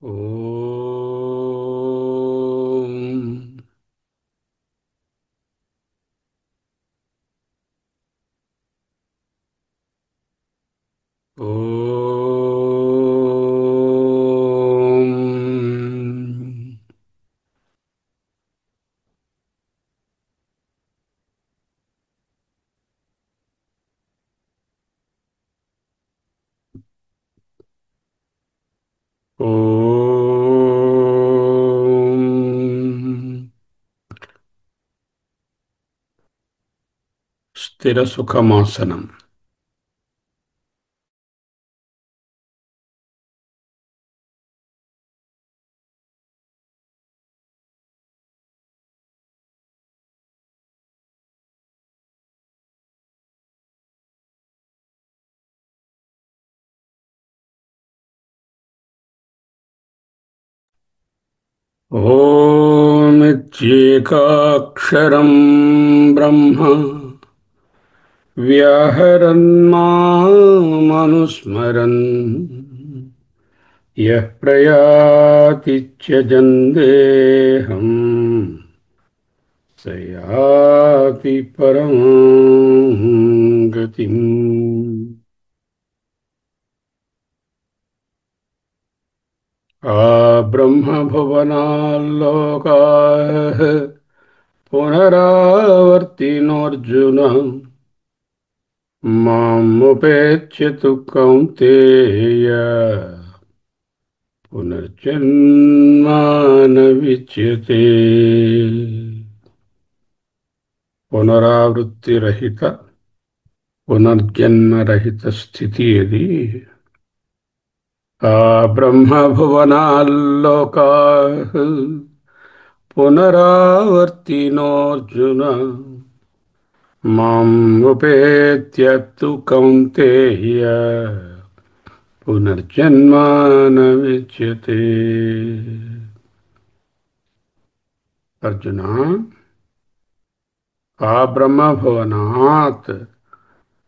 ఓం ఓం ఓం స్థిర సుఖమాసనం. ఓమిత్యేకాక్షరం బ్రహ్మ వ్యాహరన్ మామనుస్మరన్ యః ప్రయాతి త్యజన్ దేహం స యాతి పరమాం గతిం. ఆ బ్రహ్మభువనాల్లోకాః పునరావర్తినోऽర్జున మాముపేత్య తు కౌంతేయ పునర్జన్మ న విద్యతే. పునరావృత్తిరహిత పునర్జన్మరహిత స్థితి అది. ఆ బ్రహ్మభువనాల్లోకాః పునరావర్తినోऽర్జున మాం ఉపేత్య తు కౌంతేయ పునర్జన్మ న విద్యతే. అర్జున, ఆ బ్రహ్మభువనాత్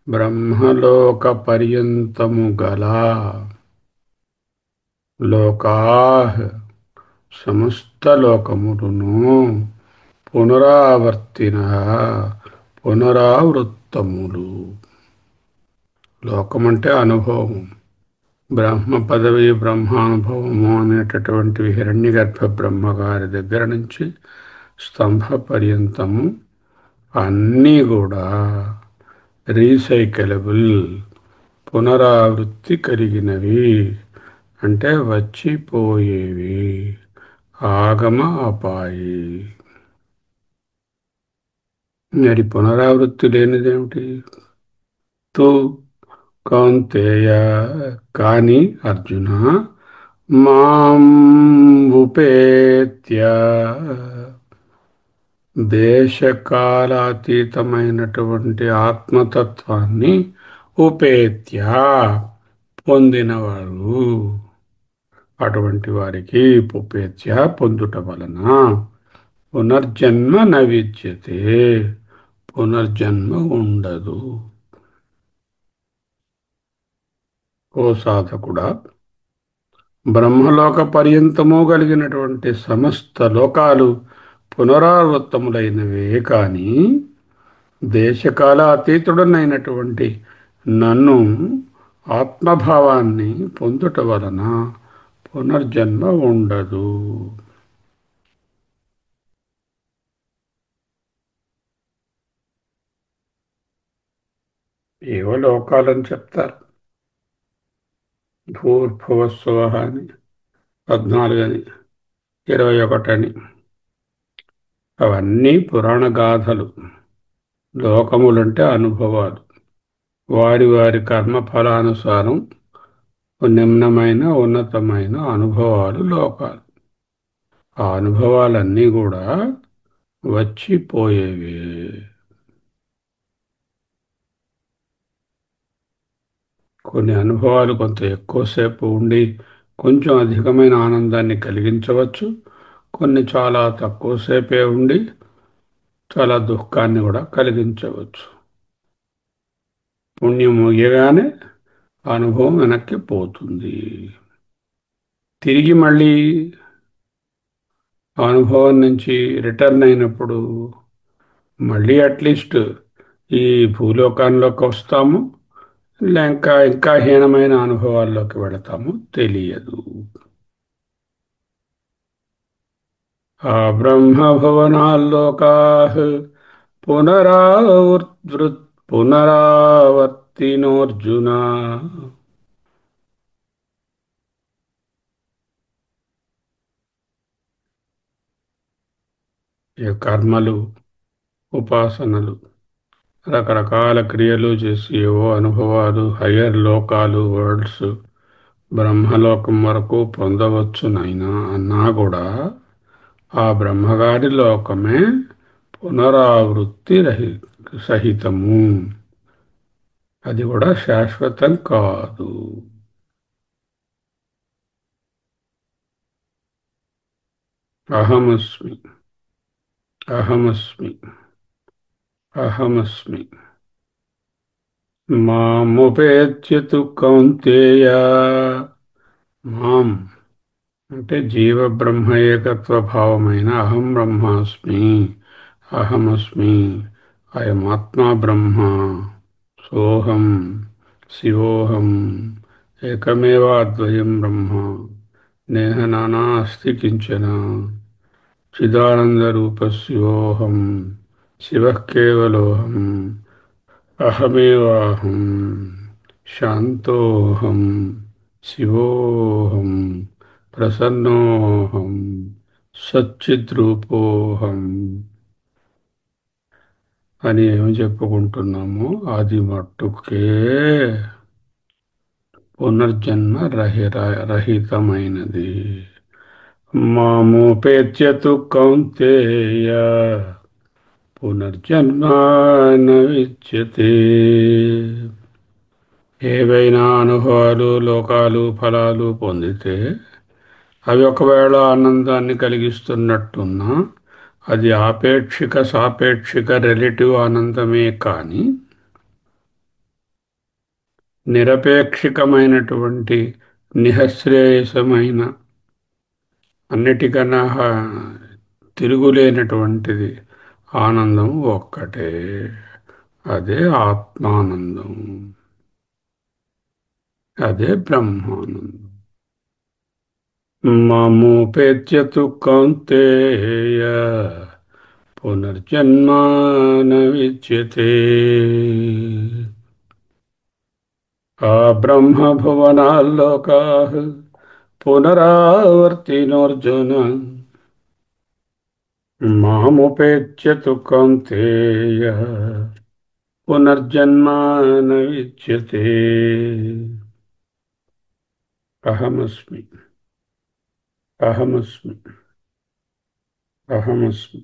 బ్రహ్మలోక పర్యంతము గల లోకాః సమస్త లోకములను పునరావర్తిన పునరావృత్తములు. లోకమంటే అనుభవం. బ్రహ్మ పదవి బ్రహ్మానుభవము అనేటటువంటివి హిరణ్యగర్భ బ్రహ్మగారి దగ్గర నుంచి స్తంభ పర్యంతము అన్నీ కూడా రీసైకిలబుల్, పునరావృత్తి కలిగినవి, అంటే వచ్చిపోయేవి, ఆగమ అపాయి. మరి పునరావృత్తి లేనిదేమిటి? తు కౌంతేయ, కాని అర్జున, మాం ఉపేత్య, దేశకాలాతీతమైనటువంటి ఆత్మతత్వాన్ని ఉపేత్య పొందినవారు, అటువంటి వారికి ఉపేత్య పొందుట వలన పునర్జన్మ న విద్యతే, పునర్జన్మ ఉండదు. ఓ సాధకుడా, బ్రహ్మలోక పర్యంతము కలిగినటువంటి సమస్త లోకాలు పునరావృత్తములైనవే కాని దేశకాల అతీతుడనైనటువంటి నన్ను, ఆత్మభావాన్ని పొందుట వలన పునర్జన్మ ఉండదు. ఏవో లోకాలని చెప్తారు, భూర్భువస్సువః అని, 14 అని, 21 అని. అవన్నీ పురాణ గాథలు. లోకములంటే అనుభవాలు. వారి వారి కర్మఫలానుసారం నిమ్నమైన ఉన్నతమైన అనుభవాలు లోకాలు. ఆ అనుభవాలన్నీ కూడా వచ్చిపోయేవి. కొన్ని అనుభవాలు కొంత ఎక్కువసేపు ఉండి కొంచెం అధికమైన ఆనందాన్ని కలిగించవచ్చు. కొన్ని చాలా తక్కువసేపే ఉండి చాలా దుఃఖాన్ని కూడా కలిగించవచ్చు. పుణ్యం ముగియగానే అనుభవం వెనక్కి పోతుంది. తిరిగి మళ్ళీ ఆ అనుభవం నుంచి రిటర్న్ అయినప్పుడు మళ్ళీ అట్లీస్ట్ ఈ భూలోకంలోకి వస్తాము, లేక ఇంకా హీనమైన అనుభవాల్లోకి వెళతాము తెలియదు. ఆ బ్రహ్మభువనాల్లోకాః పునరావర్తినోర్జున. ఈ కర్మలు, ఉపాసనలు, రకరకాల క్రియలు చేసి ఏవో అనుభవాలు, హయ్యర్ లోకాలు, వరల్డ్స్, బ్రహ్మలోకం వరకు పొందవచ్చునైనా అన్నా కూడా ఆ బ్రహ్మగారి లోకమే పునరావృత్తి సహితము. అది కూడా శాశ్వతం కాదు. అహమస్మి, అహమస్మి, అహమస్మి. మాముపేత్యతు కౌంతేయ. మాం అంటే జీవ బ్రహ్మ ఏకత్వ భావమైన అహం బ్రహ్మాస్మి, అహమస్మి, అయమాత్మా బ్రహ్మ, సోహం శివోహం, ఏకమేవ అద్వయం బ్రహ్మ, నేహ నానాస్తి కించన, చిదానందరూప శివోహం, శివః కేవలోహం, అహమేవాహం, శాంతోహం శివోహం, ప్రసన్నోహం, సచ్చిద్రూపోహం అని ఏమి చెప్పుకుంటున్నామో అది మట్టుకే పునర్జన్మ రహితమైనది. మామోపేత్యతు కౌంతేయ పునర్జన్మ న విద్యతే. ఏవైనా అనుభవాలు, లోకాలు, ఫలాలు పొందితే అవి ఒకవేళ ఆనందాన్ని కలిగిస్తున్నట్టున్నా అది ఆపేక్షిక సాపేక్షిక రిలేటివ్ ఆనందమే కానీ నిరపేక్షికమైనటువంటి నిఃశ్రేయసమైన అన్నిటికన్నా తిరుగులేనటువంటిది ఆనందం ఒక్కటే. అదే ఆత్మానందం, అదే బ్రహ్మానందం. మమోపేత్యతు కౌంతేయ పునర్జన్మ న విద్యతే. ఆ బ్రహ్మభువనాల్లోకాః పునరావర్తినోర్జున. మాముపేత్యతు కౌంతేయ పునర్జన్మ న విద్యతే. అహమస్మి, అహమస్మి, అహమస్మి.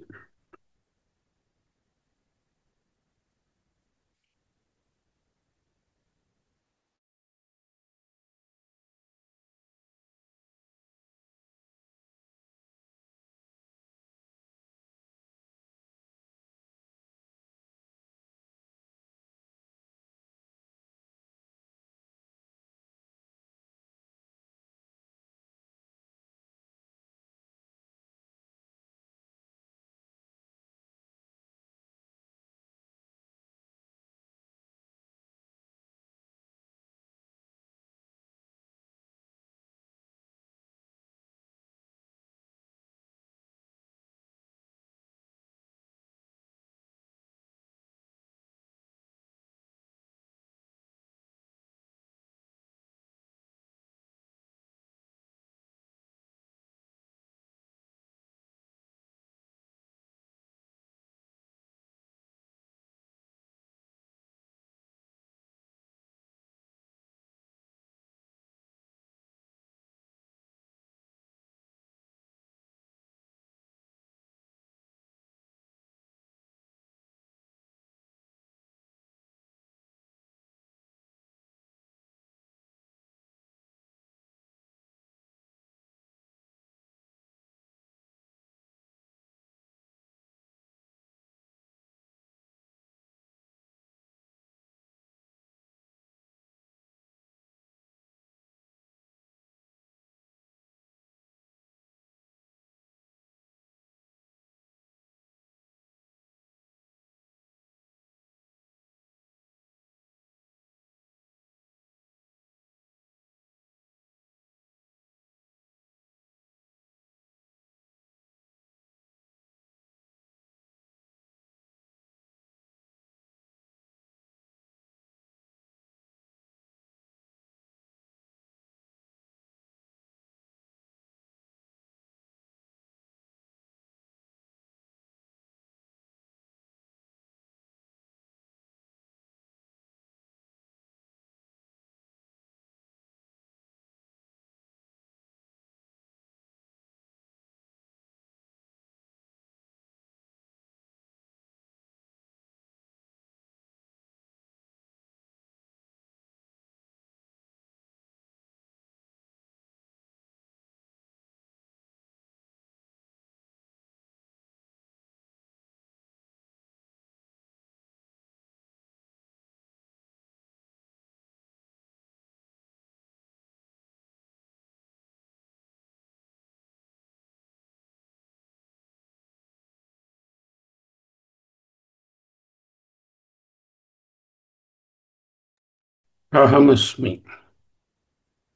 అహమస్మి.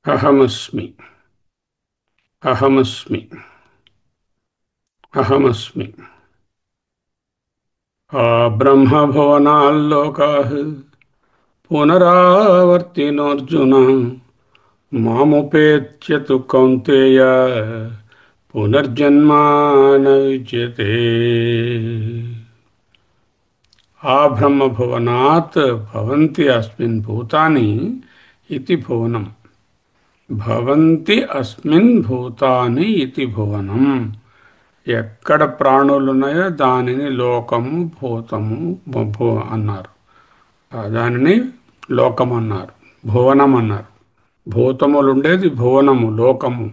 అహమస్మి. అహమస్మి. అహమస్మి. ఆ బ్రహ్మభువనాల్లోకాః పునరావర్తినోऽర్జున మాముపేత్య తు కౌంతేయ పునర్జన్మ న విద్యతే. ఆ బ్రహ్మభువనాత్ భవంతి అస్మిన్ భూతాని ఇతి భువనం. భవంతి అస్మిన్ భూతాని ఇతి భువనం. ఎక్కడ ప్రాణులున్నాయో దానిని లోకము భూతము అన్నారు. దానిని లోకం అన్నారు, భువనం అన్నారు. భూతములు ఉండేది భువనము, లోకము.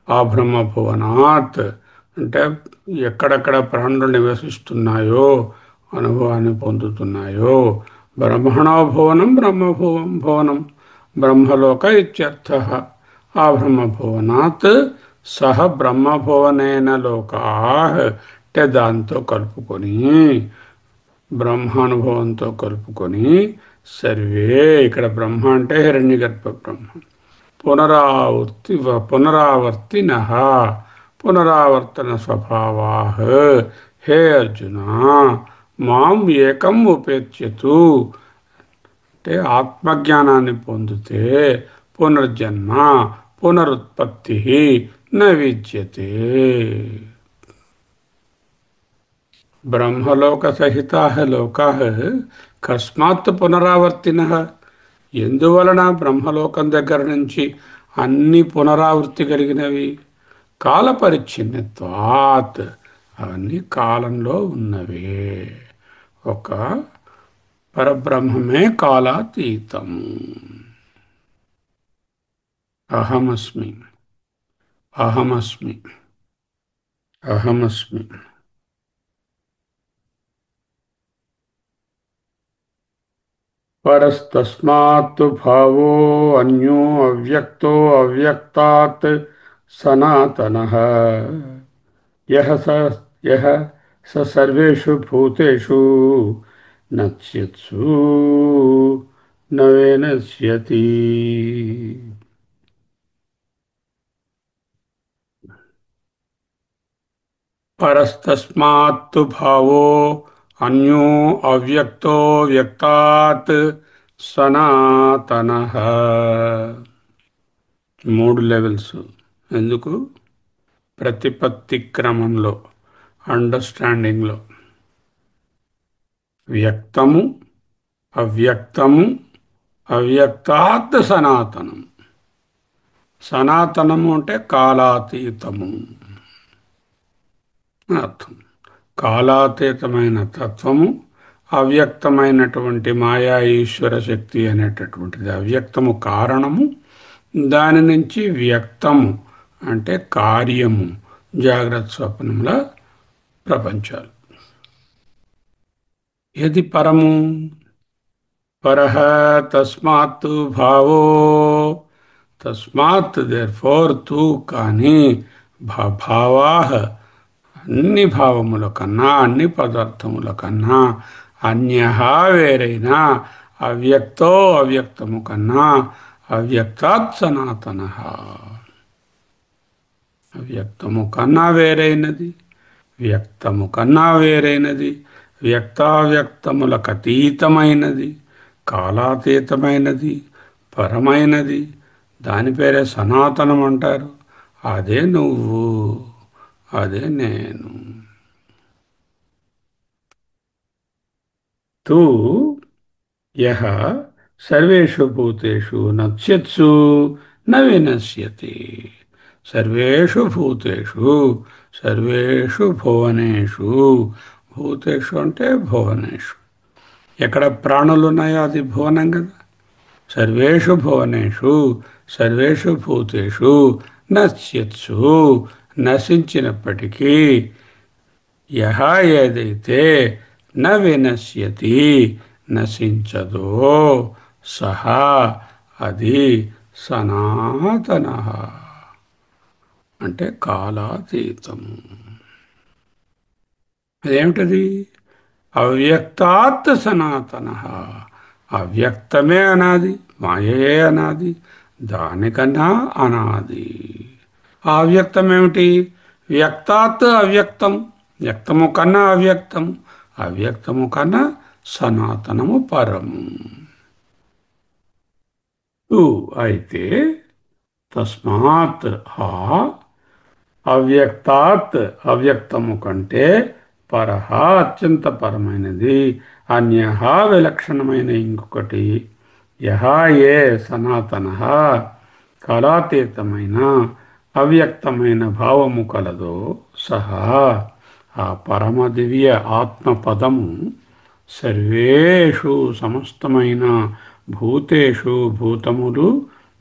ఆ బ్రహ్మ భువనాత్ అంటే ఎక్కడెక్కడ ప్రాణులు నివసిస్తున్నాయో, అనుభవాన్ని పొందుతున్నాయో, బ్రహ్మణో భువనం భువనం బ్రహ్మలోక ఇత్యర్థ. ఆ బ్రహ్మభువనాత్ సహ బ్రహ్మభువనేన లోకా అంటే దాంతో కలుపుకొని, బ్రహ్మానుభవంతో కలుపుకొని సర్వే. ఇక్కడ బ్రహ్మ అంటే హిరణ్యగర్భ బ్రహ్మ. పునరావర్తిన పునరావర్తన స్వభావా. హే అర్జున, మాం ఏకం ఉపేత్యతు అంటే ఆత్మజ్ఞానాన్ని పొందితే పునర్జన్మ పునరుత్పత్తి న విద్యతే. బ్రహ్మలోక సహితాః లోకాః కస్మాత్ పునరావర్తినః. ఎందువలన బ్రహ్మలోకం దగ్గర నుంచి అన్ని పునరావృత్తి కలిగినవి? కాలపరిచ్ఛిన్నత్వాత్. అవన్నీ కాలంలో ఉన్నవే. ఒక పరబ్రహ్మమే కాలాతీతం. అహమస్మి. అహమస్మి. అహమస్మి. పరస్తస్మాత్తు భావో అన్యో అవ్యక్తో అవ్యక్తాత్ సనాతనః. యః స యః స సర్వేషు భూతేషు నశ్యత్సు న వినశ్యతి. పరస్తస్మాత్తు భావో అన్యో అవ్యక్తో వ్యక్తాత్ సనాతనః. మూడు లెవెల్స్. ఎందుకు? ప్రతిపత్తి క్రమంలో, అండర్స్టాండింగ్లో. వ్యక్తము, అవ్యక్తము, అవ్యక్తాత్ సనాతనం. సనాతనము అంటే కాలాతీతము అర్థం. కాలాతీతమైన తత్వము, అవ్యక్తమైనటువంటి మాయా ఈశ్వర శక్తి అనేటటువంటిది. అవ్యక్తము కారణము, దాని నుంచి వ్యక్తము అంటే కార్యము, జాగ్రత్త స్వప్నముల ప్రపంచాలు. ఏది పరము? పరః తస్మాత్ భావో. తస్మాత్ దేర్ ఫోర్ తూ కానీ, భావా అన్ని భావముల కన్నా, అన్ని పదార్థముల కన్నా, అన్యః వేరైనా, అవ్యక్తో అవ్యక్తము కన్నా, అవ్యక్తాత్ సనాతనః. అవ్యక్తము కన్నా వేరైనది, వ్యక్తము కన్నా వేరైనది, వ్యక్తావ్యక్తములకు అతీతమైనది, కాలాతీతమైనది, పరమైనది. దాని పేరే సనాతనం అంటారు. అదే నువ్వు, అదే నేను. తూ యః సర్వేషు భూతేషు నశ్యత్సు న వినశ్యతి. సర్వేషు భూతేషు, సర్వేషు భువనేషు. భూతేషు అంటే భువనేషు. ఎక్కడ ప్రాణులు ఉన్నాయో అది భువనం కదా. సర్వేషు భువనేషు, సర్వేషు భూతేషు నశ్యత్సు. నశించినప్పటికీ, యహ ఏదైతే న వినశ్యతి నశించదో, సహా అది సనాతన అంటే కాలాతీతము. అదేమిటది? అవ్యక్తాత్ సనాతన. అవ్యక్తమే అనాది, మాయయే అనాది, దానికన్నా అనాది. ఆ అవ్యక్తం ఏమిటి? వ్యక్తాత్ అవ్యక్తం, వ్యక్తము కన్నా అవ్యక్తము, అవ్యక్తము కన్నా సనాతనము పరము. అయితే తస్మాత్ అవ్యక్తాత్ అవ్యక్తము కంటే పరహ అత్యంత పరమైనది, అన్యః విలక్షణమైన ఇంకొకటి, యహ ఏ సనాతన కాలాతీతమైన అవ్యక్తమైన భావము కలదో సహా ఆ పరమ దివ్య ఆత్మపదము సర్వేషు సమస్తమైన భూతేషు భూతములు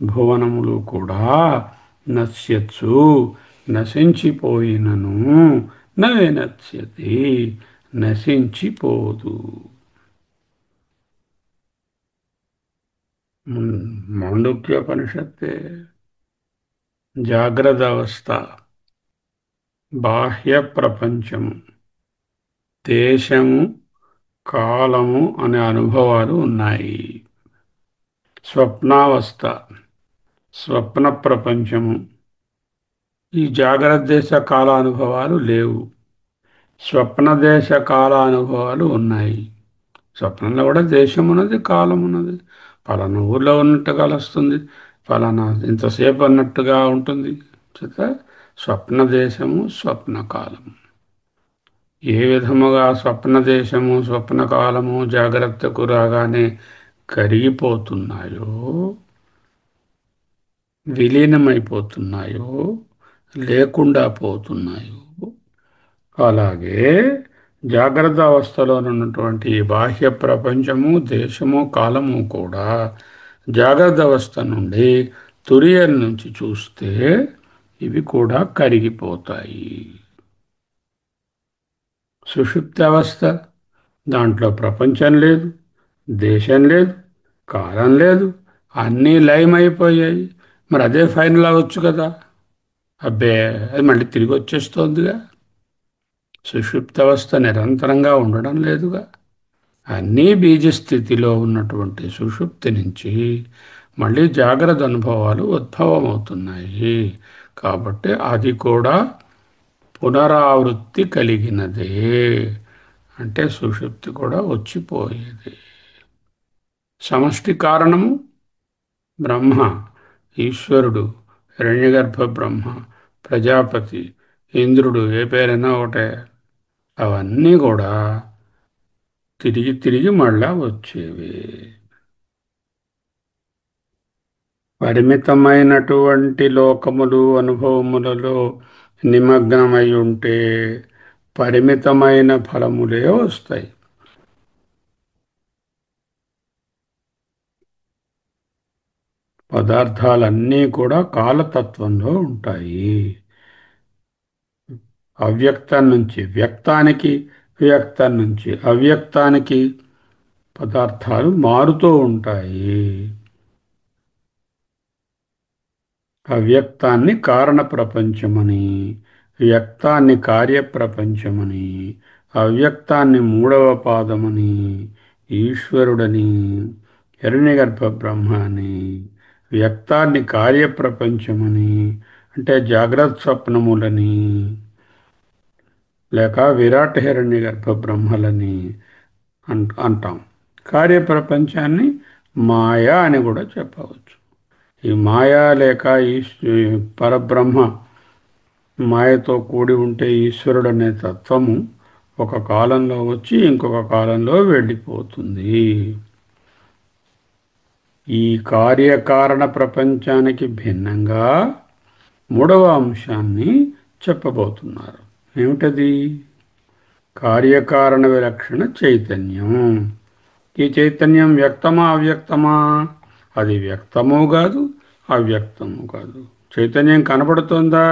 భువనములు కూడా నశ్యత్సు నశించిపోయినను నవినశ్యతి నశించిపోదు. మాండూక్యోపనిషత్తే జాగ్రత్త అవస్థ, బాహ్య ప్రపంచము, దేశము, కాలము అనే అనుభవాలు ఉన్నాయి. స్వప్నావస్థ, స్వప్న ప్రపంచము, ఈ జాగ్రత్త దేశ కాల అనుభవాలు లేవు. స్వప్న దేశ కాల అనుభవాలు ఉన్నాయి. స్వప్నంలో కూడా దేశం ఉన్నది, కాలం ఉన్నది. ఫలానా ఊర్లో ఉన్నట్టు కలుస్తుంది, ఫలానా ఇంతసేపు అన్నట్టుగా ఉంటుంది. చేత స్వప్న దేశము, స్వప్న కాలము ఏ విధముగా స్వప్న దేశము స్వప్న కాలము జాగ్రత్తకు రాగానే కరిగిపోతున్నాయో, విలీనమైపోతున్నాయో, లేకుండా పోతున్నాయో, అలాగే జాగ్రత్త అవస్థలో ఉన్నటువంటి బాహ్య ప్రపంచము, దేశము, కాలము కూడా జాగ్రత్త అవస్థ నుండి తురియల నుంచి చూస్తే ఇవి కూడా కరిగిపోతాయి. సుషుప్తి అవస్థ, దాంట్లో ప్రపంచం లేదు, దేశం లేదు, కాలం లేదు, అన్నీ లయమైపోయాయి. మరి అదే ఫైనల్ అవ్వచ్చు కదా? అబ్బే, అది మళ్ళీ తిరిగి వచ్చేస్తోందిగా. సుషుప్తావస్థ నిరంతరంగా ఉండడం లేదుగా. అన్నీ బీజస్థితిలో ఉన్నటువంటి సుషుప్తి నుంచి మళ్ళీ జాగ్రత్త అనుభవాలు ఉద్భవమవుతున్నాయి. కాబట్టి అది కూడా పునరావృత్తి కలిగినదే. అంటే సుషుప్తి కూడా వచ్చిపోయేది. సమష్టి కారణము బ్రహ్మ, ఈశ్వరుడు, హిరణ్యగర్భ బ్రహ్మ, ప్రజాపతి, ఇంద్రుడు, ఏ పేరైనా ఒకటే. అవన్నీ కూడా తిరిగి తిరిగి మళ్ళా వచ్చేవి. పరిమితమైనటువంటి లోకములు అనుభవములలో నిమగ్నమై ఉంటే పరిమితమైన ఫలములే వస్తాయి. పదార్థాలన్నీ కూడా కాలతత్వంలో ఉంటాయి. అవ్యక్తం నుంచి వ్యక్తానికి, వ్యక్తం నుంచి అవ్యక్తానికి పదార్థాలు మారుతూ ఉంటాయి. అవ్యక్తాన్ని కారణ ప్రపంచమని, వ్యక్తాన్ని కార్యప్రపంచమని, అవ్యక్తాన్ని మూడవ పాదమని, ఈశ్వరుడని, హిరణ్యగర్భ బ్రహ్మ అని, వ్యక్తాన్ని కార్యప్రపంచమని అంటే జాగ్రత్త స్వప్నములని, లేక విరాట్ హిరణ్యగర్భ బ్రహ్మలని అంటాం. కార్యప్రపంచాన్ని మాయా అని కూడా చెప్పవచ్చు. ఈ మాయా లేక పరబ్రహ్మ మాయతో కూడి ఉంటే ఈశ్వరుడు అనే తత్వము ఒక కాలంలో వచ్చి ఇంకొక కాలంలో వెళ్ళిపోతుంది. ఈ కార్యకారణ ప్రపంచానికి భిన్నంగా మూడవ అంశాన్ని చెప్పబోతున్నారు. ఏమిటది? కార్యకారణ విలక్షణ చైతన్యం. ఈ చైతన్యం వ్యక్తమా అవ్యక్తమా? అది వ్యక్తము కాదు, అవ్యక్తము కాదు. చైతన్యం కనపడుతుందా?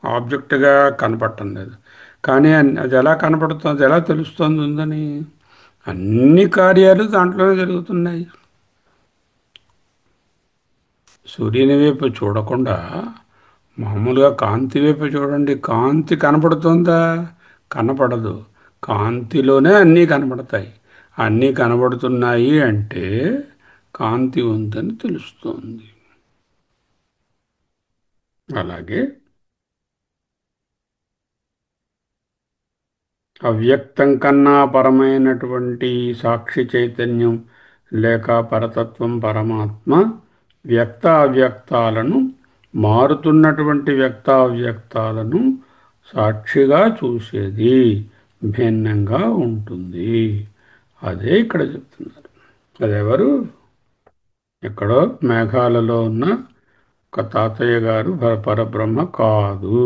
ఆబ్జెక్ట్గా కనపడటం లేదు. కానీ అది ఎలా కనపడుతుంది, ఎలా తెలుస్తుంది ఉందని? అన్ని కార్యాలు దాంట్లోనే జరుగుతున్నాయి. సూర్యుని వైపు చూడకుండా మామూలుగా కాంతి వైపు చూడండి. కాంతి కనపడుతుందా? కనపడదు. కాంతిలోనే అన్నీ కనపడతాయి. అన్నీ కనబడుతున్నాయి అంటే కాంతి ఉందని తెలుస్తోంది. అలాగే అవ్యక్తం కన్నా పరమైనటువంటి సాక్షి చైతన్యం లేక పరతత్వం పరమాత్మ వ్యక్త అవ్యక్తాలను మారుతున్నటువంటి వ్యక్త అవ్యక్తాలను సాక్షిగా చూసేది భిన్నంగా ఉంటుంది. అదే ఇక్కడ చెప్తున్నారు. అదెవరు? ఎక్కడో మేఘాలలో ఉన్న ఒక తాతయ్య గారు పరబ్రహ్మ కాదు.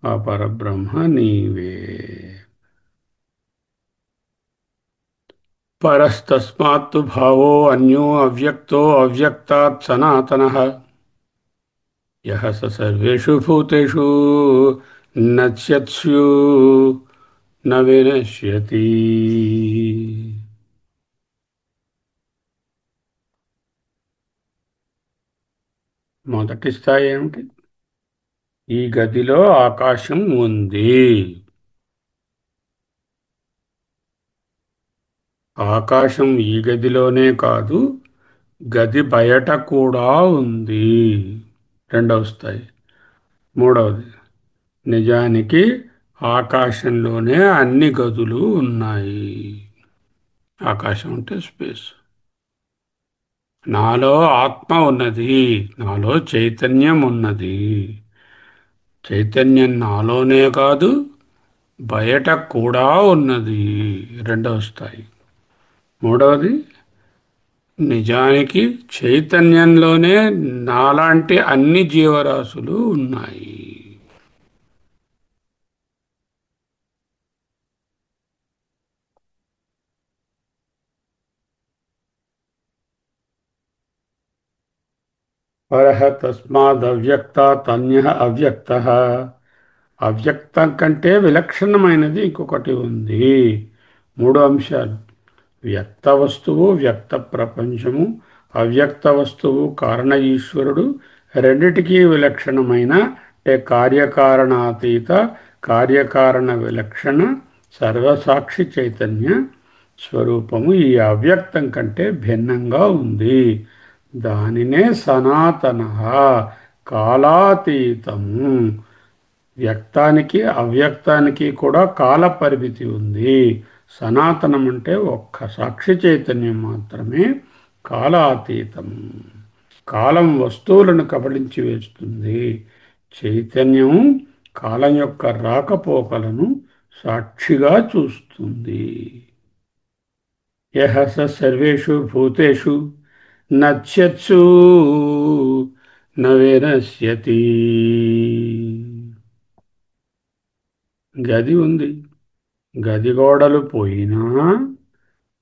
ఆ పరబ్రహ్మ నీవే. పరస్తస్మాత్తు భావో అన్యో అవ్యక్తో అవ్యక్తాత్ సనాతనః యః స సర్వేషు భూతేషు నశ్యత్స్యు న వినశ్యతి. మొదటి స్థాయి ఏమిటి? ఈ గదిలో ఆకాశం ఉంది. ఆకాశం ఈ గదిలోనే కాదు, గది బయట కూడా ఉంది. రెండవ స్థాయి. మూడవది, నిజానికి ఆకాశంలోనే అన్ని గదులు ఉన్నాయి. ఆకాశం అంటే స్పేస్. నాలో ఆత్మ ఉన్నది, నాలో చైతన్యం ఉన్నది. చైతన్యం నాలోనే కాదు, బయట కూడా ఉన్నది. రెండవ స్థాయి. మూడవది, నిజానికి చైతన్యంలోనే నాలాంటి అన్ని జీవరాశులు ఉన్నాయి. పరః తస్మాదవ్యక్తాత్ అన్యః అవ్యక్తః. అవ్యక్తం కంటే విలక్షణమైనది ఇంకొకటి ఉంది. మూడు అంశాలు: వ్యక్త వస్తువు, వ్యక్త ప్రపంచము, అవ్యక్త వస్తువు కారణ ఈశ్వరుడు. రెండిటికీ విలక్షణమైన కార్యకారణాతీత కార్యకారణ విలక్షణ సర్వసాక్షి చైతన్య స్వరూపము ఈ అవ్యక్తం కంటే భిన్నంగా ఉంది. దానినే సనాతన, కాలాతీతము. వ్యక్తానికి అవ్యక్తానికి కూడా కాల పరిమితి ఉంది. సనాతనం అంటే ఒక్క సాక్షి చైతన్యం మాత్రమే కాలాతీతం. కాలం వస్తువులను కబళించి వేస్తుంది. చైతన్యం కాలం యొక్క రాకపోకలను సాక్షిగా చూస్తుంది. యః స సర్వేషు భూతేషు నశ్యత్సు న వినశ్యతి. గది ఉంది, గది గోడలు పోయినా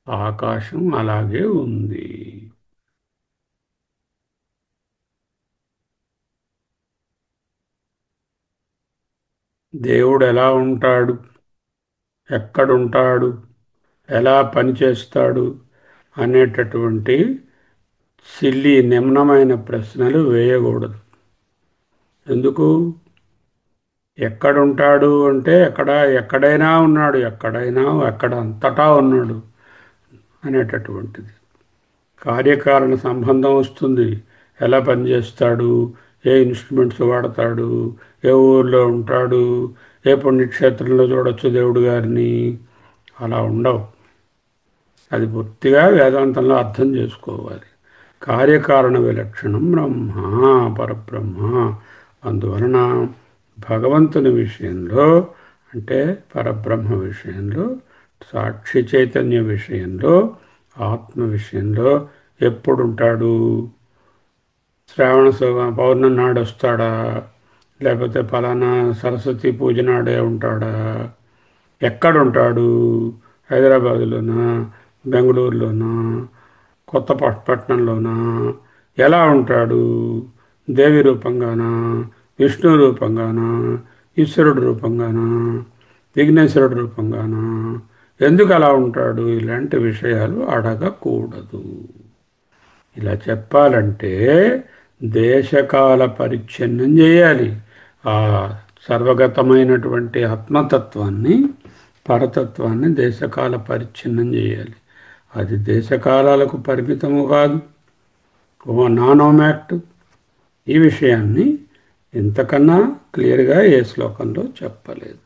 ఆకాశం అలాగే ఉంది. దేవుడు ఎలా ఉంటాడు, ఎక్కడుంటాడు, ఎలా పనిచేస్తాడు అనేటటువంటి సిల్లి నిమ్నమైన ప్రశ్నలు వేయకూడదు. ఎందుకు? ఎక్కడుంటాడు అంటే ఎక్కడైనా ఉన్నాడు, ఎక్కడైనా ఎక్కడ అంతటా ఉన్నాడు అనేటటువంటిది. కార్యకారణ సంబంధం వస్తుంది. ఎలా పనిచేస్తాడు, ఏ ఇన్స్ట్రుమెంట్స్ వాడతాడు, ఏ ఊర్లో ఉంటాడు, ఏ పుణ్యక్షేత్రంలో చూడొచ్చు దేవుడు గారిని, అలా ఉండవు. అది పూర్తిగా వేదాంతంలో అర్థం చేసుకోవాలి. కార్యకారణ విలక్షణం బ్రహ్మ, పరబ్రహ్మ. అందువలన భగవంతుని విషయంలో అంటే పరబ్రహ్మ విషయంలో, సాక్షి చైతన్య విషయంలో, ఆత్మ విషయంలో ఎప్పుడుంటాడు? శ్రావణ పౌర్ణమి నాడు వస్తాడా, లేకపోతే ఫలానా సరస్వతి పూజ నాడే ఉంటాడా? ఎక్కడుంటాడు? హైదరాబాదులోనా, బెంగళూరులోనా, కొత్తపట్నంలోనా? ఎలా ఉంటాడు? దేవి రూపంగానా, విష్ణు రూపంగానా, ఈశ్వరుడు రూపంగానా, విఘ్నేశ్వరుడు రూపంగానా? ఎందుకు అలా ఉంటాడు? ఇలాంటి విషయాలు అడగకూడదు. ఇలా చెప్పాలంటే దేశకాల పరిచ్ఛిన్నం చేయాలి. ఆ సర్వగతమైనటువంటి ఆత్మతత్వాన్ని, పరతత్వాన్ని దేశకాల పరిచ్ఛిన్నం చేయాలి. అది దేశకాలాలకు పరిమితము కాదు. ఓ నానోమాక్ట్. ఈ విషయాన్ని ఇంతకన్నా క్లియర్గా ఏ శ్లోకంలో చెప్పలేదు.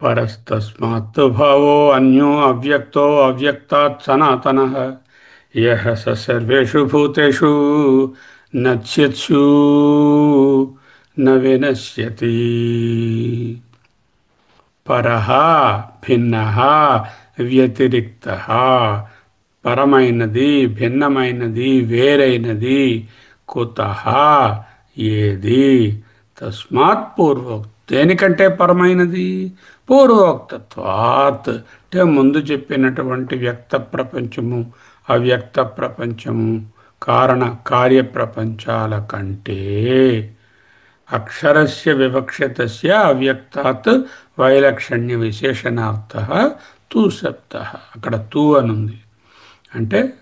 పరస్తస్మాత్తు భావో అన్యో అవ్యక్తో అవ్యక్తాత్ సనాతనః యః స సర్వేషు భూతేషు నశ్యత్సు న వినశ్యతి. పరః భిన్నః వ్యతిరిక్తః. పరమైనది, భిన్నమైనది, వేరైనది. కుతః ఏది. తస్మాత్ పూర్వోక్త. దేనికంటే పరమైనది? పూర్వోక్తత్వాత్. అంటే ముందు చెప్పినటువంటి వ్యక్త ప్రపంచము, అవ్యక్త ప్రపంచము, కారణ కార్య ప్రపంచాల కంటే అక్షరస్య వివక్షితస్య అవ్యక్తాత్ వైలక్షణ్య విశేషణార్థః తూ శబ్దః. అక్కడ తూ అనుంది. అంటే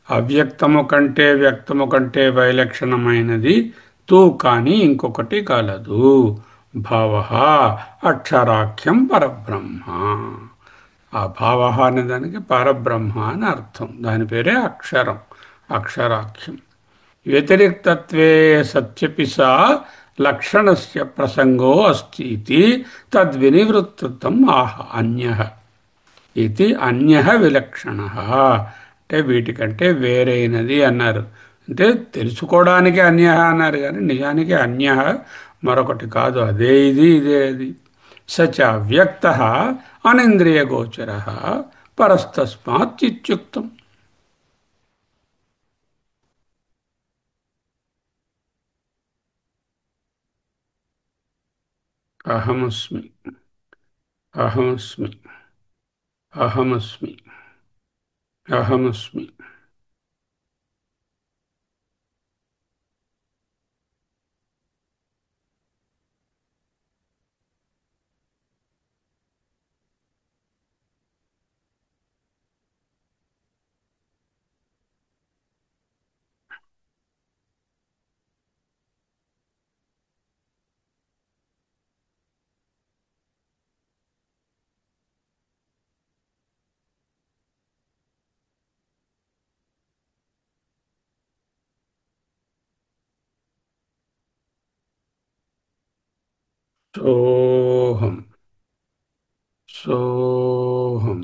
అవ్యక్తము కంటే వ్యక్తము కంటే వైలక్షణమైనది తూ కానీ ఇంకొకటి కలదు. భావ అక్షరాఖ్యం పరబ్రహ్మ. ఆ భావ అనే దానికి పరబ్రహ్మ అని అర్థం. దాని పేరే అక్షరం, అక్షరాఖ్యం. వ్యతిరిక్తత్వే సత్యపి సా లక్షణస్య ప్రసంగో అస్తి ఇతి తద్వినివృత్తం ఆహ అన్యః ఇది అన్యః విలక్షణః. అంటే వీటికంటే వేరైనది అన్నారు. అంటే తెలుసుకోవడానికి అన్యః అన్నారు కానీ నిజానికి అన్యః మరొకటి కాదు. అదే ఇది, ఇదే అది. సచ వ్యక్తః అనింద్రియగోచరః పరస్తస్మాత్ ఇత్యుక్తం. అహమస్మి, అహమస్మి, అహమస్మి, అహమస్మి. సోహం, సోహం,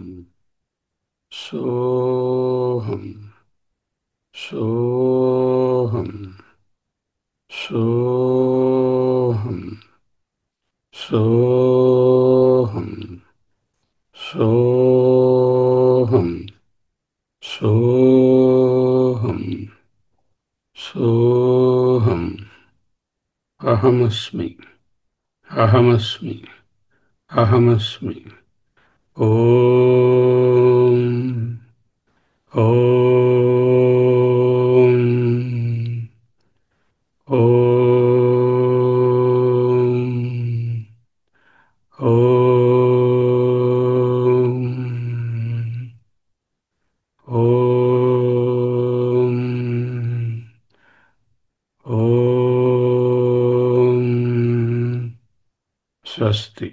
సోహం, సోహం, సోహం, సోహం, సోహం, సోహం, సోహం. అహమస్మి, అహమస్మి, అహమస్మి. ఓం, ఓం, ఓం, ఓం, ఓం, ఓం. స్వస్తి.